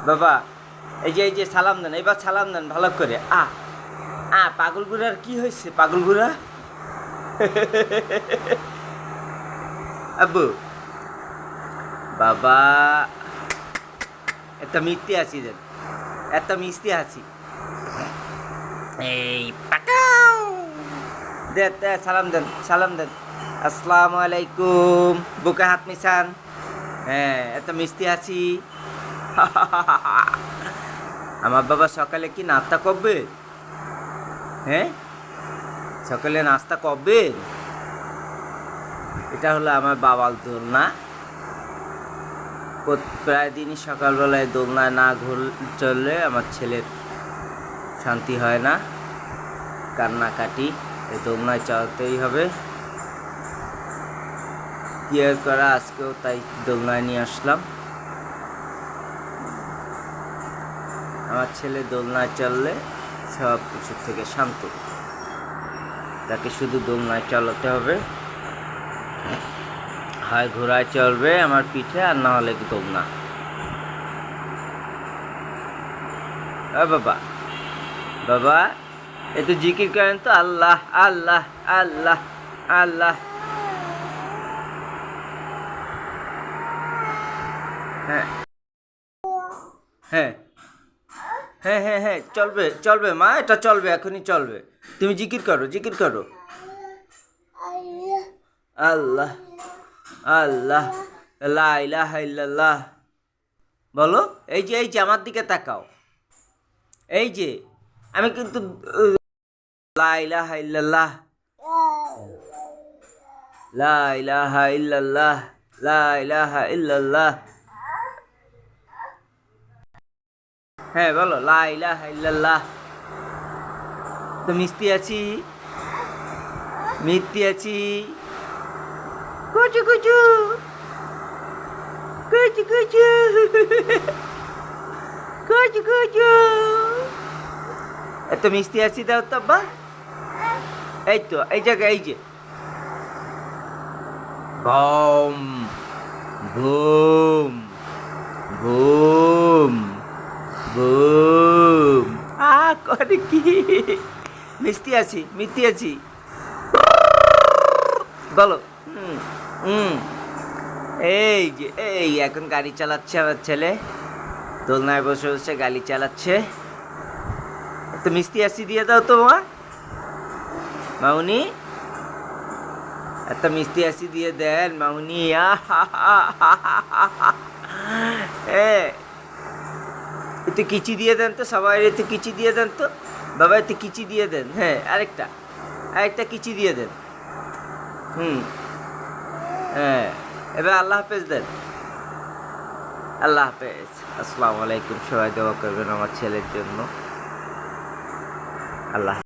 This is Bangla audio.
বাবা, এই যে সালাম দেন, এবার সালাম দেন ভালো করে। পাগল বুড়ার কি হয়েছে? পাগল বুড়া আব্বু, বাবা, একটা মিষ্টি হাসি দেন, একটা মিষ্টি হাসি। এই পাকাও দেন, দেন, সালাম দেন, সালাম দেন। আসসালামু আলাইকুম, বুকে হাত মিশান। হ্যাঁ, একটা মিষ্টি হাসি। আমার বাবা সকালে কি নাস্তা করবে? হ্যাঁ, সকালে নাস্তা করবে? এটা হলো আমার বাবার দোলনা। প্রায় দিনই সকালবেলায় দোলনায় না চললে আমার ছেলের শান্তি হয় না, কান্নাকাটি। এই দোলনায় চলতেই হবে। কি আর করা, আজকেও তাই দোলনায় নিয়ে আসলাম। আমার ছেলে দোলনায় চললে সব কিছু থেকে শান্ত। তাকে শুধু দোলনায় চালাতে হবে, হয় ঘোড়ায় চলবে আমার পিঠে, আর না হলে দোলনা। বাবা, বাবা, একটু জিকির করেন তো, আল্লাহ আল্লাহ আল্লাহ আল্লাহ। হ্যাঁ, হ্যাঁ, হ্যাঁ, হ্যাঁ, হ্যাঁ, চলবে, চলবে মা, এটা চলবে, এখনই চলবে। তুমি জিকির করো, জিকির করো। আল্লাহ আল্লাহ, লা ইলাহা ইল্লাল্লাহ বলো। এই যে আমার দিকে তাকাও। এই যে আমি কিন্তু লা ইলাহা ইল্লাল্লাহ, লা ইলাহা ইল্লাল্লাহ, লা ইলাহা ইল্লাল্লাহ। হ্যাঁ বলো, লা ইলাহা ইল্লাল্লাহ। তো মিষ্টি আছি, মিষ্টি আছি। কুচু কুচু, কুচু কুচু, কুচু কুচু। এত মিষ্টি আছি দাও তো আব্বা। এই তো, এই জায়গায়, এই যে বম, বুম, বুম, বুম। করে কি? মিষ্টি আছি, মিষ্টি আছি বলো। হুম, হুম। এই যে, এই এখন গাড়ি চালাচ্ছে আমার ছেলে, দোলনায় বসে বসে গাড়ি চালাচ্ছে। একটু মিষ্টি আসি দিয়ে দাও তো মা, মাউনি, একটা মিষ্টি আসি দিয়ে দেন মাউনি। একটু কিচি দিয়ে দেন তো, সবাই একটু কিচি দিয়ে দেন তো বাবা, একটু কিচি দিয়ে দেন। হ্যাঁ, আরেকটা কিচি দিয়ে দেন। হুম, হ্যাঁ, এবার আল্লাহ হাফেজ দেন। আল্লাহ হাফেজ, আসসালামু আলাইকুম। সবাই দোয়া করবেন আমার ছেলের জন্য। আল্লাহ।